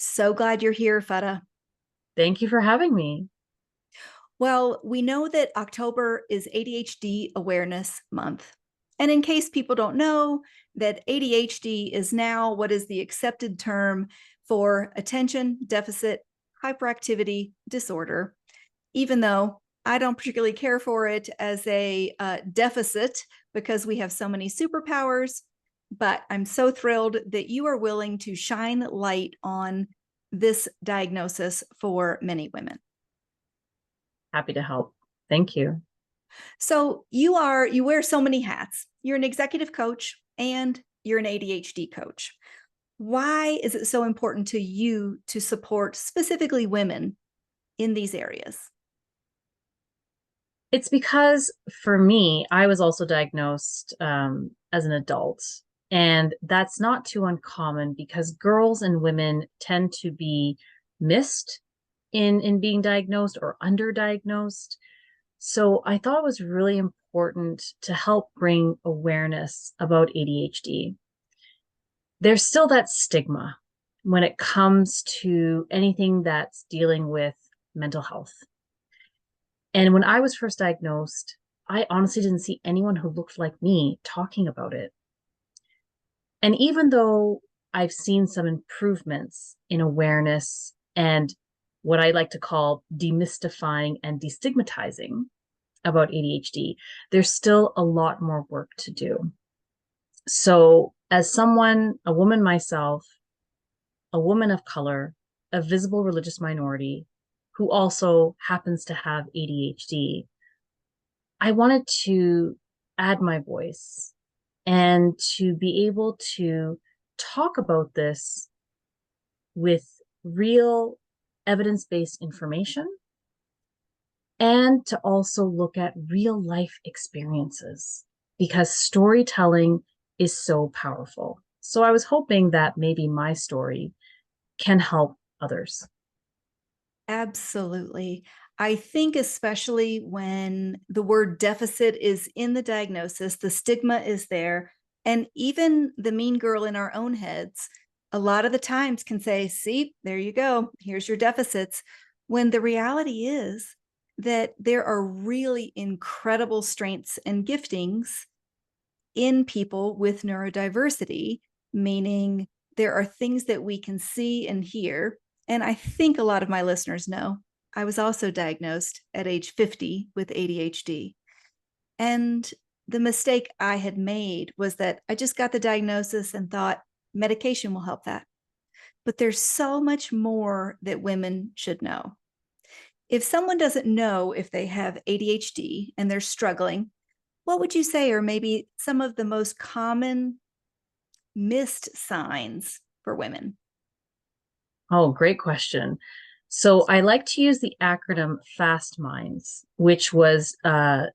So glad you're here, Farah. Thank you for having me. Well, we know that October is ADHD Awareness Month. And in case people don't know, that ADHD is now what is the accepted term for attention deficit hyperactivity disorder, even though I don't particularly care for it as a deficit because we have so many superpowers. But I'm so thrilled that you are willing to shine light on this diagnosis for many women. Happy to help. Thank you. So you wear so many hats. You're an executive coach and you're an ADHD coach. Why is it so important to you to support specifically women in these areas? It's because for me, I was also diagnosed as an adult. And that's not too uncommon because girls and women tend to be missed in being diagnosed or underdiagnosed. So I thought it was really important to help bring awareness about ADHD. There's still that stigma when it comes to anything that's dealing with mental health. And when I was first diagnosed, I honestly didn't see anyone who looked like me talking about it. And even though I've seen some improvements in awareness and what I like to call demystifying and destigmatizing about ADHD, there's still a lot more work to do. So, as someone, a woman myself, a woman of color, a visible religious minority who also happens to have ADHD, I wanted to add my voice and to be able to talk about this with real evidence based information and to also look at real life experiences because storytelling is so powerful. So I was hoping that maybe my story can help others. Absolutely. I think, especially when the word deficit is in the diagnosis, the stigma is there. And even the mean girl in our own heads, a lot of the times can say, see, there you go. Here's your deficits. When the reality is that there are really incredible strengths and giftings in people with neurodiversity, meaning there are things that we can see and hear. And I think a lot of my listeners know I was also diagnosed at age 50 with ADHD. And the mistake I had made was that I just got the diagnosis and thought medication will help that. But there's so much more that women should know. If someone doesn't know if they have ADHD and they're struggling, what would you say are maybe some of the most common missed signs for women? Oh, great question. So I like to use the acronym FAST Minds, which was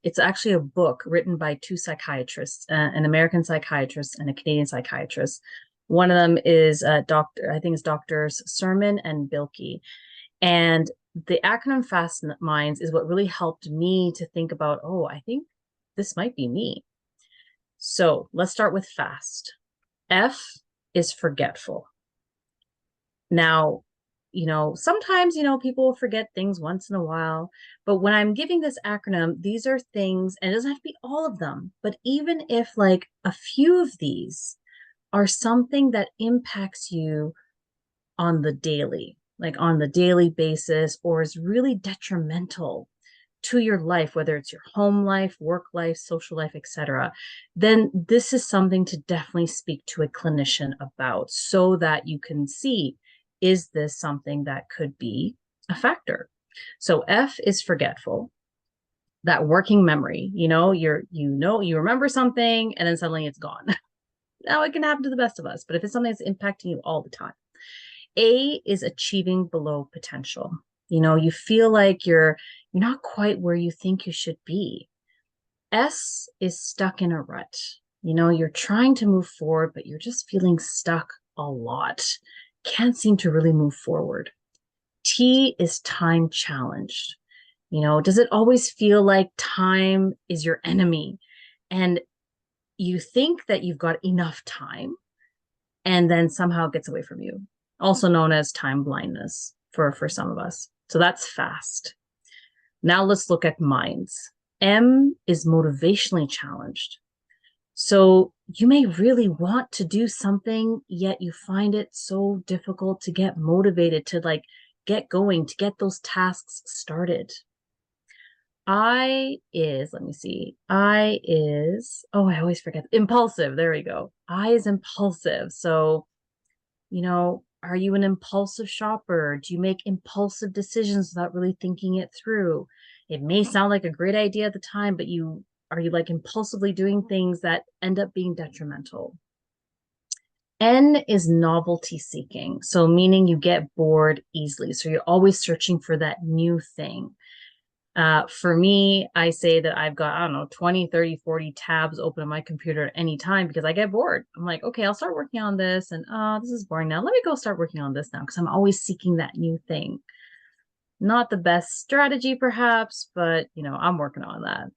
it's actually a book written by two psychiatrists, an American psychiatrist and a Canadian psychiatrist. One of them is Doctor, I think it's Doctors Sermon and Bilkey. And the acronym FAST Minds is what really helped me to think about, oh, I think this might be me. So let's start with FAST. F is forgetful. Now, sometimes, people forget things once in a while, but when I'm giving this acronym, these are things, and it doesn't have to be all of them, but even if like a few of these are something that impacts you on the daily, like on the daily basis, or is really detrimental to your life, whether it's your home life, work life, social life, etc., then this is something to definitely speak to a clinician about so that you can see, is this something that could be a factor? So F is forgetful, that working memory, you remember something and then suddenly it's gone. Now it can happen to the best of us, but if it's something that's impacting you all the time. A is achieving below potential. You feel like you're not quite where you think you should be. S is stuck in a rut. You're trying to move forward, but you're just feeling stuck a lot. Can't seem to really move forward. T is time challenged. Does it always feel like time is your enemy? And you think that you've got enough time, and then somehow it gets away from you. also known as time blindness for some of us. So that's fast. Now let's look at minds. M is motivationally challenged. So you may really want to do something, yet you find it so difficult to get motivated, to like get going, to get those tasks started. I is, let me see. I is, oh, I always forget. Impulsive. There we go. I is impulsive. So, are you an impulsive shopper? Do you make impulsive decisions without really thinking it through? It may sound like a great idea at the time, but are you like impulsively doing things that end up being detrimental? N is novelty seeking. So meaning you get bored easily. So you're always searching for that new thing. For me, I say that I've got, I don't know, 20, 30, 40 tabs open on my computer at any time because I get bored. I'm like, okay, I'll start working on this. And this is boring now. Let me go start working on this now because I'm always seeking that new thing. Not the best strategy, perhaps, but I'm working on that.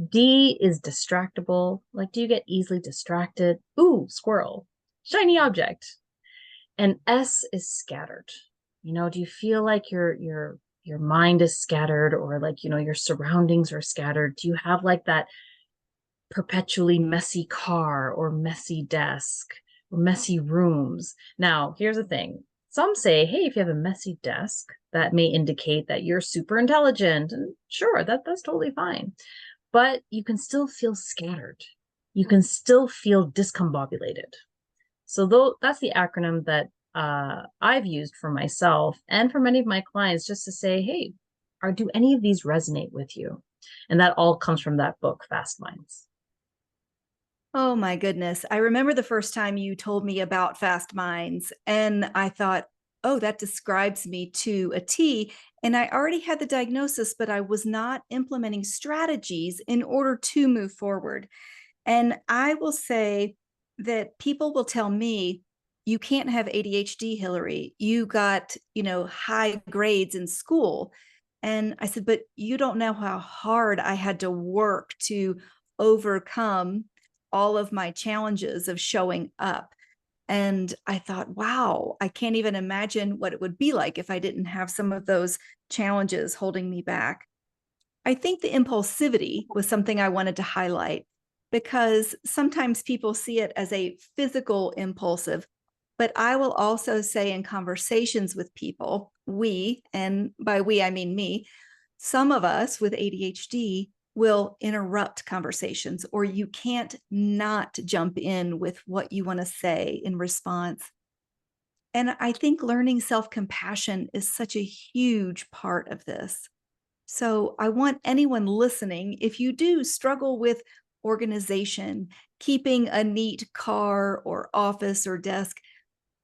D is distractible. Like, do you get easily distracted? Ooh, squirrel, shiny object. And S is scattered. Do you feel like your mind is scattered, or like, your surroundings are scattered? Do you have like that perpetually messy car or messy desk or messy rooms? Now, here's the thing. Some say, hey, if you have a messy desk, that may indicate that you're super intelligent. And sure, that's totally fine. But you can still feel scattered. You can still feel discombobulated. So that's the acronym that I've used for myself and for many of my clients, just to say, hey, do any of these resonate with you? And that all comes from that book, Fast Minds. Oh my goodness. I remember the first time you told me about fast minds, and I thought, oh, that describes me to a T. And I already had the diagnosis, but I was not implementing strategies in order to move forward. And I will say that people will tell me, you can't have ADHD, Hillary. You got, high grades in school. And I said, but you don't know how hard I had to work to overcome all of my challenges of showing up. And I thought, wow, I can't even imagine what it would be like if I didn't have some of those challenges holding me back. I think the impulsivity was something I wanted to highlight because sometimes people see it as a physical impulsive, but I will also say in conversations with people, and by we, I mean me, some of us with ADHD will interrupt conversations, or you can't not jump in with what you want to say in response. And I think learning self-compassion is such a huge part of this. So I want anyone listening, if you do struggle with organization, keeping a neat car or office or desk,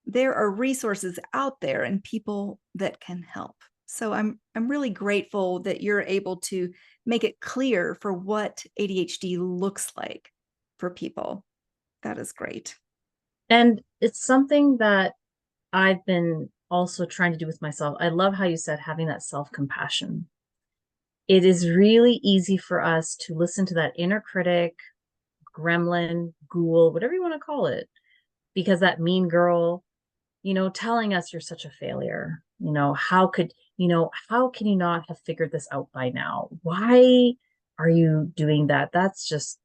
there are resources out there and people that can help. So I'm really grateful that you're able to make it clear for what ADHD looks like for people. That is great. And it's something that I've been also trying to do with myself. I love how you said having that self-compassion. It is really easy for us to listen to that inner critic, gremlin, ghoul, whatever you want to call it, because that mean girl, telling us you're such a failure. How can you not have figured this out by now? Why are you doing that? That's just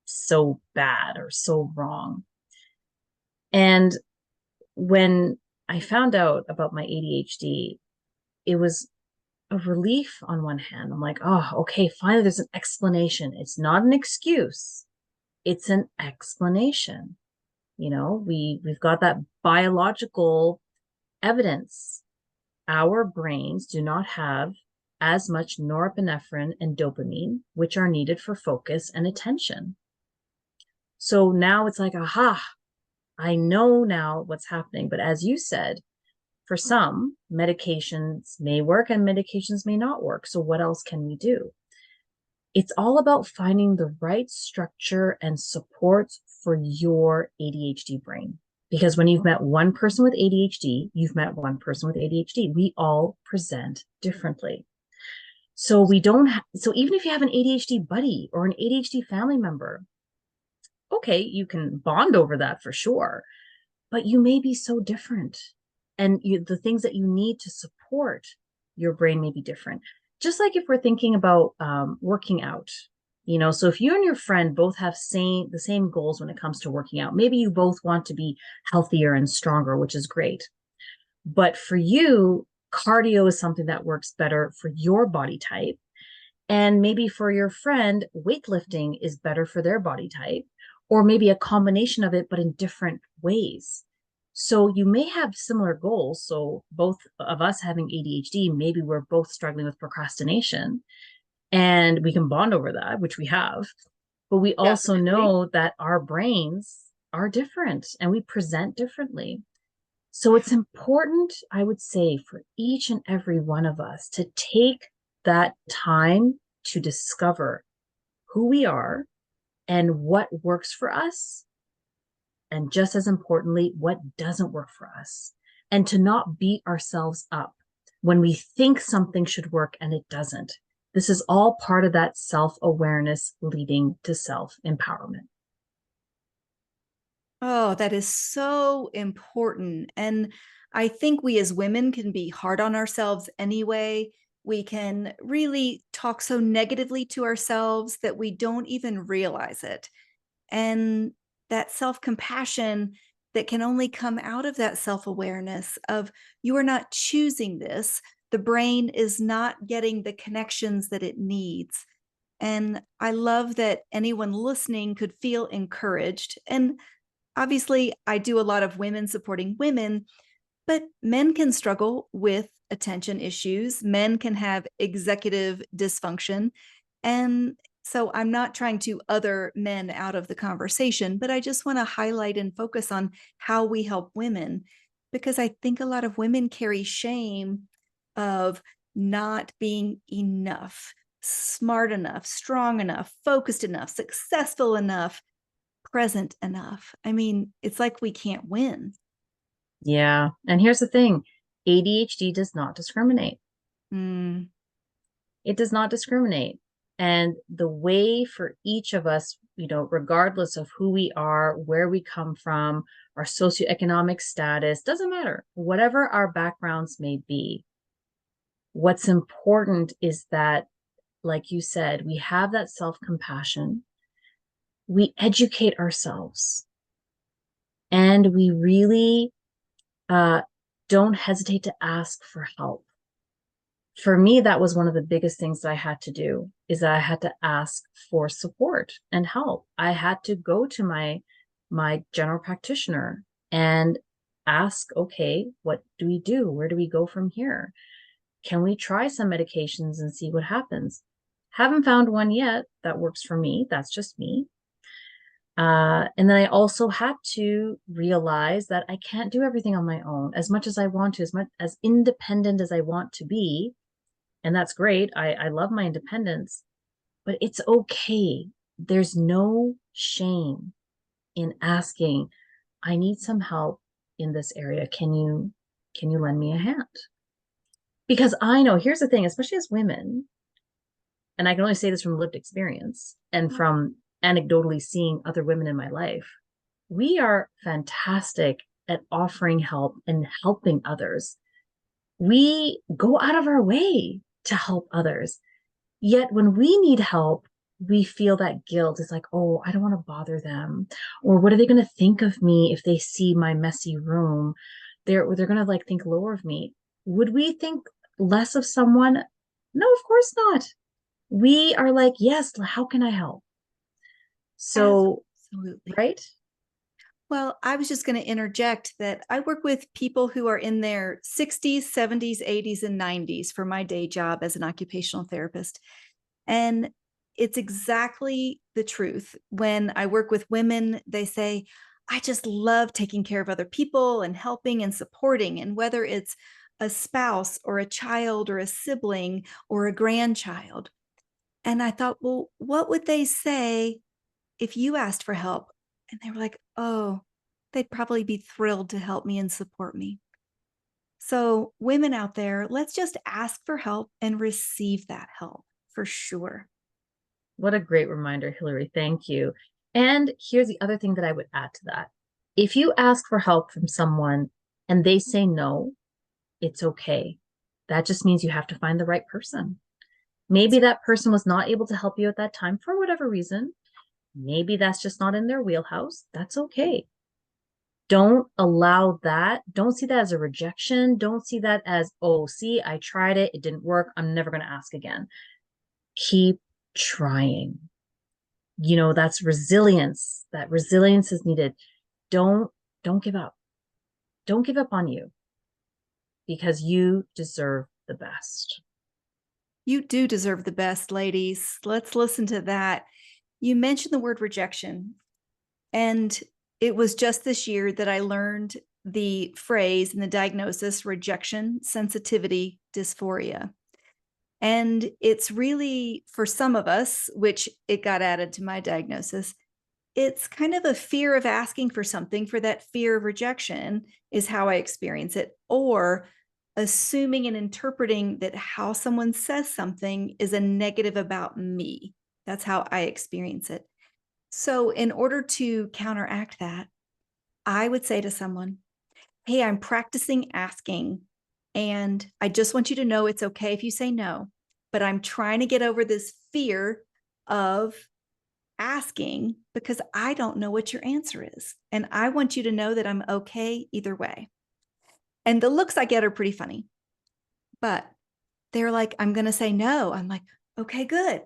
so bad or so wrong. And when I found out about my ADHD, it was a relief on one hand. I'm like, oh, okay, finally there's an explanation. It's not an excuse. It's an explanation. We've got that biological evidence. Our brains do not have as much norepinephrine and dopamine, which are needed for focus and attention. So now it's like, aha, I know now what's happening. But as you said, for some, medications may work and medications may not work. So what else can we do? It's all about finding the right structure and supports for your ADHD brain. Because when you've met one person with ADHD, you've met one person with ADHD. We all present differently. So so even if you have an ADHD buddy or an ADHD family member, okay, you can bond over that for sure, but you may be so different. and the things that you need to support your brain may be different. Just like if we're thinking about working out, so if you and your friend both have the same goals when it comes to working out, maybe you both want to be healthier and stronger, which is great. But for you, cardio is something that works better for your body type. And maybe for your friend, weightlifting is better for their body type, or maybe a combination of it, but in different ways. So you may have similar goals. So both of us having ADHD, maybe we're both struggling with procrastination and we can bond over that, which we have. But we also Definitely. know that our brains are different and we present differently. So it's important, I would say, for each and every one of us to take that time to discover who we are and what works for us. And just as importantly, what doesn't work for us. And to not beat ourselves up when we think something should work and it doesn't. This is all part of that self-awareness leading to self-empowerment. Oh, that is so important. And I think we as women can be hard on ourselves anyway. We can really talk so negatively to ourselves that we don't even realize it. And that self-compassion that can only come out of that self-awareness of you are not choosing this. The brain is not getting the connections that it needs. And I love that anyone listening could feel encouraged. And obviously, I do a lot of women supporting women, but men can struggle with attention issues. Men can have executive dysfunction. And so I'm not trying to other men out of the conversation, but I just want to highlight and focus on how we help women because I think a lot of women carry shame of not being enough, smart enough, strong enough, focused enough, successful enough, present enough. I mean, it's like we can't win. Yeah. And here's the thing, ADHD does not discriminate. Mm. It does not discriminate. And the way for each of us, regardless of who we are, where we come from, our socioeconomic status, doesn't matter, whatever our backgrounds may be. What's important is that, like you said, we have that self compassion, we educate ourselves, and we really uh, don't hesitate to ask for help. For me, that was one of the biggest things that I had to do is that I had to ask for support and help. I had to go to my general practitioner and ask, okay, what do we do? Where do we go from here? Can we try some medications and see what happens? Haven't found one yet that works for me. That's just me. And then I also had to realize that I can't do everything on my own as much as I want to, as much as independent as I want to be. And that's great. I love my independence, but it's okay. There's no shame in asking, I need some help in this area. Can you lend me a hand? Because I know, here's the thing, especially as women, and I can only say this from lived experience and from anecdotally seeing other women in my life, we are fantastic at offering help and helping others. We go out of our way to help others. Yet when we need help, we feel that guilt. It's like, oh, I don't want to bother them. Or what are they going to think of me if they see my messy room? They're going to like think lower of me. Would we think less of someone? No, of course not. We are like, yes, how can I help? So, Absolutely. right? Well, I was just going to interject that I work with people who are in their 60s, 70s, 80s, and 90s for my day job as an occupational therapist. And it's exactly the truth. When I work with women, they say, I just love taking care of other people and helping and supporting. And whether it's a spouse or a child or a sibling or a grandchild. And I thought, well, what would they say if you asked for help? And they were like, oh, they'd probably be thrilled to help me and support me. So, women out there, let's just ask for help and receive that help for sure. What a great reminder, Hillary. Thank you. And here's the other thing that I would add to that. If you ask for help from someone and and they say no, it's okay. That just means you have to find the right person. Maybe that person was not able to help you at that time for whatever reason. Maybe that's just not in their wheelhouse. That's okay. Don't allow that. Don't see that as a rejection. Don't see that as, oh, see, I tried it. It didn't work. I'm never going to ask again. Keep trying. That's resilience. That resilience is needed. Don't don't give up. Don't give up on you, because you deserve the best. You do deserve the best, ladies. Let's listen to that. You mentioned the word rejection, and it was just this year that I learned the phrase and the diagnosis rejection sensitivity dysphoria. And it's really, for some of us, which it got added to my diagnosis, it's kind of a fear of asking for something, for that fear of rejection is how I experience it, or assuming and interpreting that how someone says something is a negative about me. That's how I experience it. So, in order to counteract that, I would say to someone, hey, I'm practicing asking, and I just want you to know it's okay if you say no, but I'm trying to get over this fear of asking because I don't know what your answer is. And I want you to know that I'm okay either way. And the looks I get are pretty funny, but they're like, I'm going to say no. I'm like, okay, good.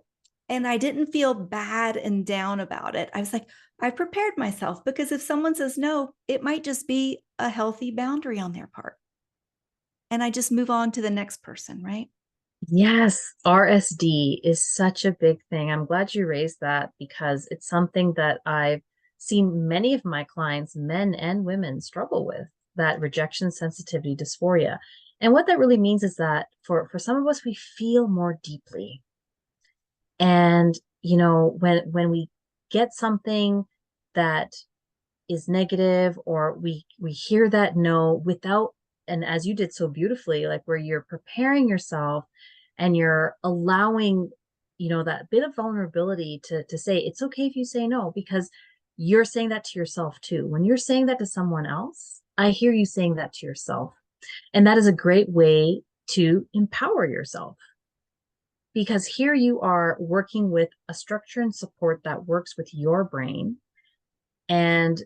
And I didn't feel bad and down about it. I was like, I prepared myself, because if someone says no, it might just be a healthy boundary on their part. And I just move on to the next person, right? Yes, RSD is such a big thing. I'm glad you raised that, because it's something that I've seen many of my clients, men and women, struggle with, that rejection sensitivity dysphoria. And what that really means is that for some of us, we feel more deeply. And, when we get something that is negative, or we hear that no without, and as you did so beautifully, like where you're preparing yourself and you're allowing, that bit of vulnerability to say it's okay if you say no, because you're saying that to yourself too. When you're saying that to someone else, I hear you saying that to yourself. And that is a great way to empower yourself, because here you are working with a structure and support that works with your brain. And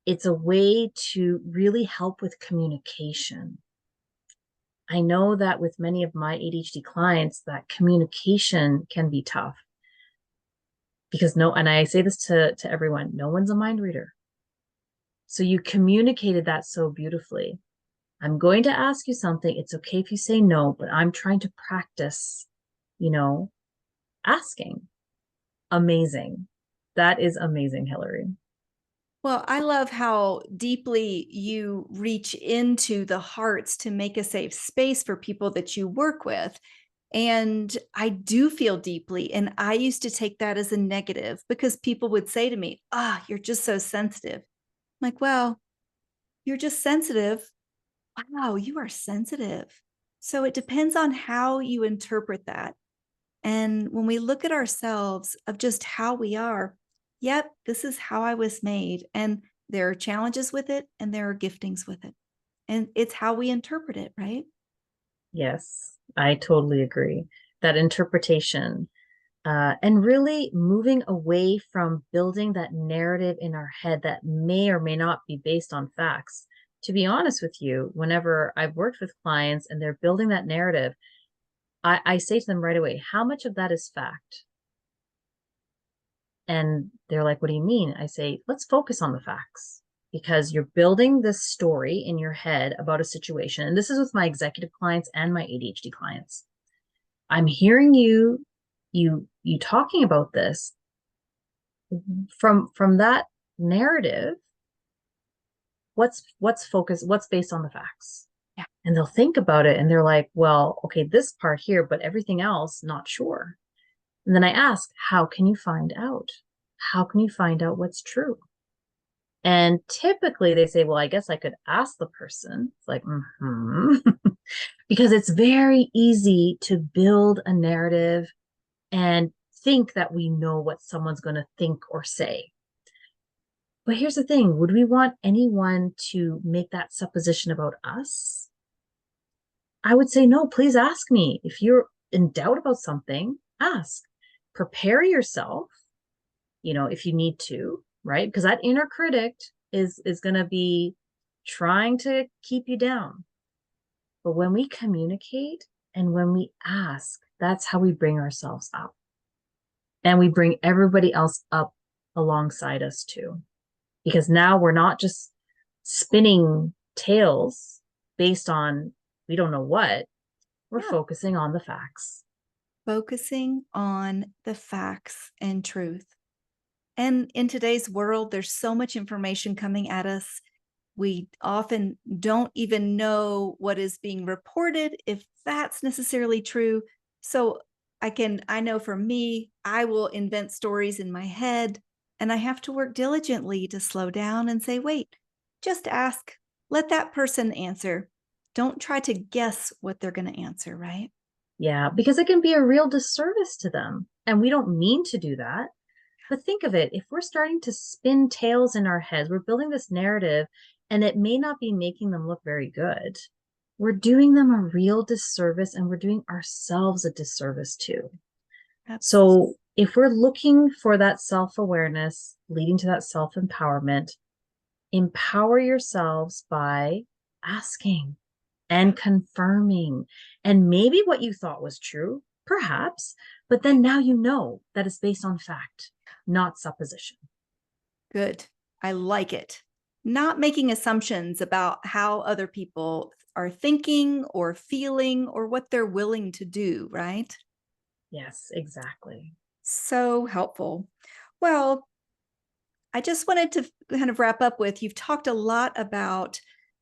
it's a way to really help with communication. I know that with many of my ADHD clients, that communication can be tough, because and I say this to everyone, no one's a mind reader. So you communicated that so beautifully. I'm going to ask you something. It's okay if you say no, but I'm trying to practice, you know, asking. Amazing. That is amazing, Hillary. Well, I love how deeply you reach into the hearts to make a safe space for people that you work with. And I do feel deeply. And I used to take that as a negative, because people would say to me, you're just so sensitive. I'm like, well, you're just sensitive. Wow, you are sensitive. So it depends on how you interpret that. And when we look at ourselves of just how we are, yep, this is how I was made. And there are challenges with it and there are giftings with it. And it's how we interpret it, right? Yes, I totally agree. That interpretation, and really moving away from building that narrative in our head that may or may not be based on facts. To be honest with you, whenever I've worked with clients and they're building that narrative, I say to them right away, how much of that is fact? And they're like, what do you mean? I say, let's focus on the facts, because you're building this story in your head about a situation. And this is with my executive clients and my ADHD clients. I'm hearing you talking about this from that narrative. What's based on the facts? Yeah. And they'll think about it and they're like, well, okay, this part here, but everything else, not sure. And then I ask, how can you find out? How can you find out what's true? And typically they say, well, I guess I could ask the person. It's like, because it's very easy to build a narrative and think that we know what someone's going to think or say. But here's the thing, would we want anyone to make that supposition about us? I would say no, please ask me. If you're in doubt about something, ask. Prepare yourself, if you need to, right? Because that inner critic is going to be trying to keep you down. But when we communicate and when we ask, that's how we bring ourselves up. And we bring everybody else up alongside us too. Because now we're not just spinning tales based on we don't know what, we're Yeah. focusing on the facts. Focusing on the facts and truth. And in today's world, there's so much information coming at us. We often don't even know what is being reported, if that's necessarily true. So I know for me, I will invent stories in my head, and I have to work diligently to slow down and say, wait, just ask, let that person answer. Don't try to guess what they're going to answer, right? Yeah, because it can be a real disservice to them. And we don't mean to do that. But think of it, if we're starting to spin tales in our heads, we're building this narrative, and it may not be making them look very good. We're doing them a real disservice, and we're doing ourselves a disservice too. Absolutely. So if we're looking for that self-awareness, leading to that self-empowerment, empower yourselves by asking and confirming. And maybe what you thought was true, perhaps, but then now you know that it's based on fact, not supposition. Good. I like it. Not making assumptions about how other people are thinking or feeling or what they're willing to do, right? Yes, exactly. So helpful. Well, I just wanted to kind of wrap up with you've talked a lot about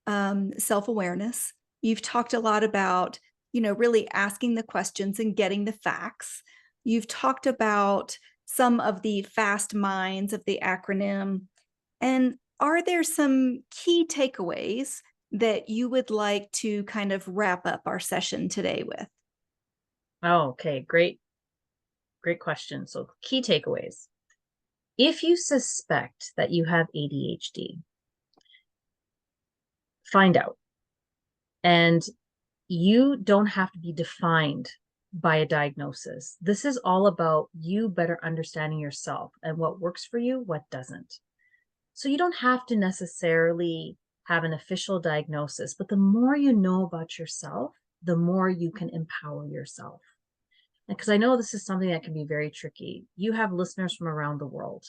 self awareness. You've talked a lot about, really asking the questions and getting the facts. You've talked about some of the fast minds of the acronym. And are there some key takeaways that you would like to kind of wrap up our session today with? Oh, okay, great question. So, key takeaways. If you suspect that you have ADHD, find out. And you don't have to be defined by a diagnosis. This is all about you better understanding yourself and what works for you, what doesn't. So you don't have to necessarily have an official diagnosis, but the more you know about yourself, the more you can empower yourself. And because I know this is something that can be very tricky. You have listeners from around the world,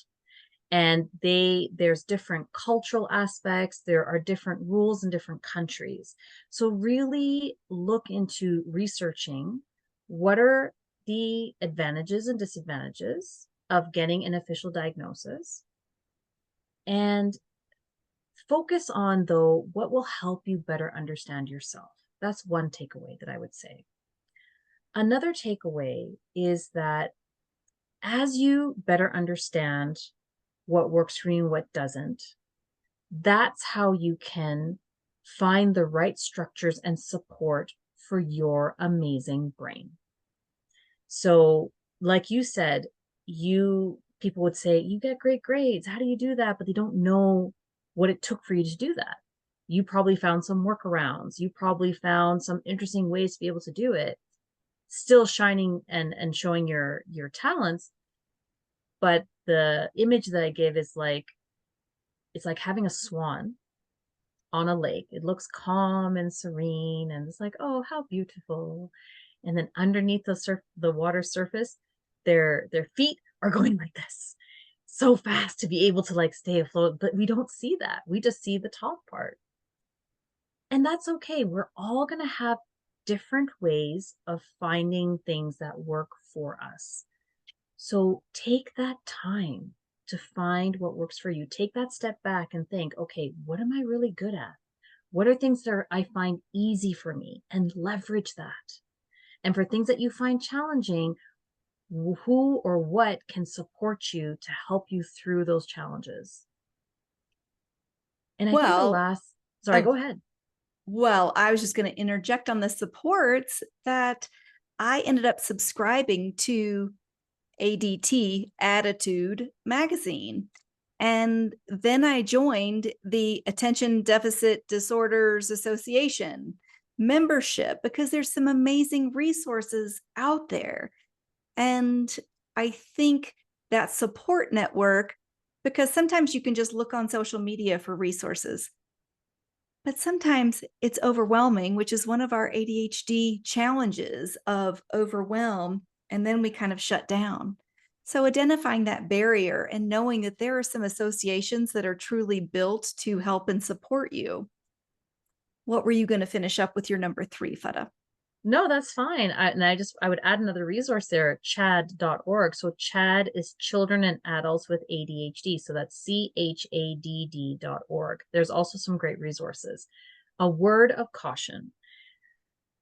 and there's different cultural aspects, there are different rules in different countries. So really look into researching what are the advantages and disadvantages of getting an official diagnosis, and focus on, though, what will help you better understand yourself. That's one takeaway that I would say. Another takeaway is that as you better understand what works for you and what doesn't, that's how you can find the right structures and support for your amazing brain. So, like you said, people would say, you get great grades. How do you do that? But they don't know what it took for you to do that. You probably found some workarounds. You probably found some interesting ways to be able to do it, still shining and showing your talents. But the image that I give is like, it's like having a swan on a lake. It looks calm and serene, and it's like, oh, how beautiful. And then underneath the water surface, their feet are going like this, so fast to be able to like stay afloat. But we don't see that. We just see the top part. And that's okay. We're all going to have different ways of finding things that work for us. So take that time to find what works for you. Take that step back and think, okay, what am I really good at? What are things that I find easy for me, and leverage that? And for things that you find challenging, who or what can support you to help you through those challenges? And I think the Well, last, sorry, oh, go ahead. well, I was just going to interject on the supports that I ended up subscribing to ADT Attitude magazine. And then I joined the Attention Deficit Disorders Association membership because there's some amazing resources out there. And I think that support network, because sometimes you can just look on social media for resources, but sometimes it's overwhelming, which is one of our ADHD challenges of overwhelm. And then we kind of shut down. So identifying that barrier and knowing that there are some associations that are truly built to help and support you. What were you going to finish up with your number 3, Fada? No, that's fine. I would add another resource there, chad.org. So CHAD is Children and Adults with ADHD. So that's CHADD.org. There's also some great resources. A word of caution.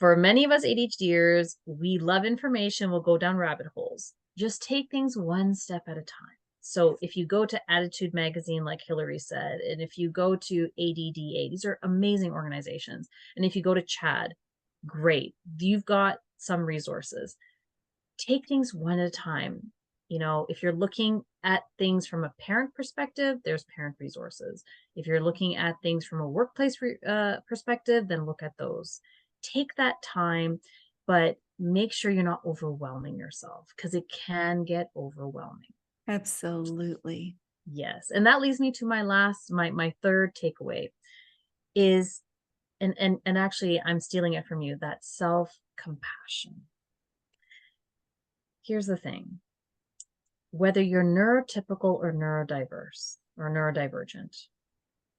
For many of us ADHDers, we love information, we'll go down rabbit holes. Just take things one step at a time. So if you go to Attitude Magazine, like Hillary said, and if you go to ADDA, these are amazing organizations. And if you go to CHAD, great. You've got some resources. Take things one at a time. You know, if you're looking at things from a parent perspective, there's parent resources. If you're looking at things from a workplace perspective, then look at those. Take that time, but make sure you're not overwhelming yourself because it can get overwhelming. Absolutely. Yes. And that leads me to my third takeaway is, and actually I'm stealing it from you, that self-compassion. Here's the thing. Whether you're neurotypical or neurodiverse or neurodivergent,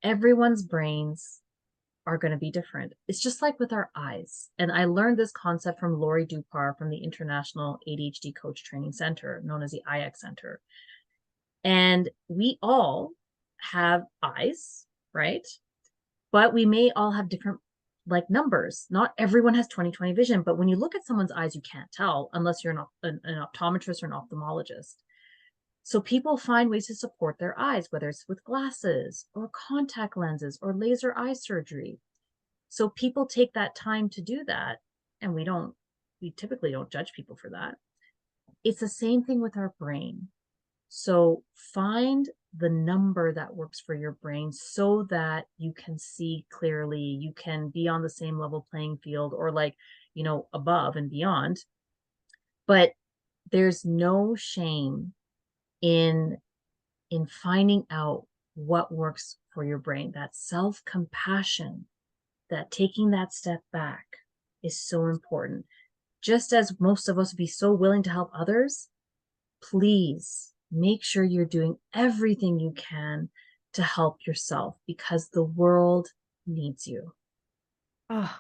everyone's brains are going to be different. It's just like with our eyes. And I learned this concept from Lori Dupar from the International ADHD Coach Training Center, known as the IX Center. And we all have eyes, right? But we may all have different like numbers. Not everyone has 20/20 vision, but when you look at someone's eyes, you can't tell unless you're an optometrist or an ophthalmologist. So people find ways to support their eyes, whether it's with glasses or contact lenses or laser eye surgery. So people take that time to do that. And we typically don't judge people for that. It's the same thing with our brain. So find the number that works for your brain so that you can see clearly, you can be on the same level playing field or like, above and beyond. But there's no shame in finding out what works for your brain. That self-compassion, that taking that step back is so important. Just as most of us would be so willing to help others, please make sure you're doing everything you can to help yourself because the world needs you. Oh,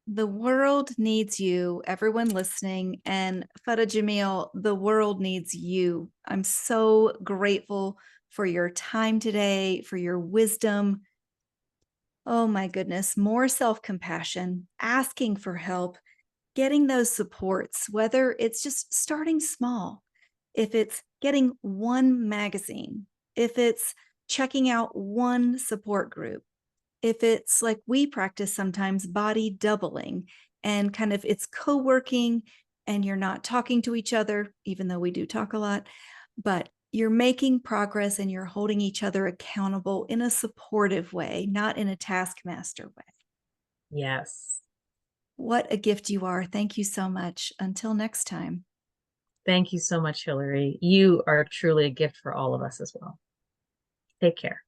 the world needs you, everyone listening. And Fada Jamil, the world needs you. I'm so grateful for your time today, for your wisdom. Oh my goodness, more self-compassion, asking for help, getting those supports, whether it's just starting small, if it's getting one magazine, if it's checking out one support group, if it's like we practice sometimes body doubling and kind of it's co-working and you're not talking to each other, even though we do talk a lot, but you're making progress and you're holding each other accountable in a supportive way, not in a taskmaster way. Yes. What a gift you are. Thank you so much. Until next time. Thank you so much, Hillary. You are truly a gift for all of us as well. Take care.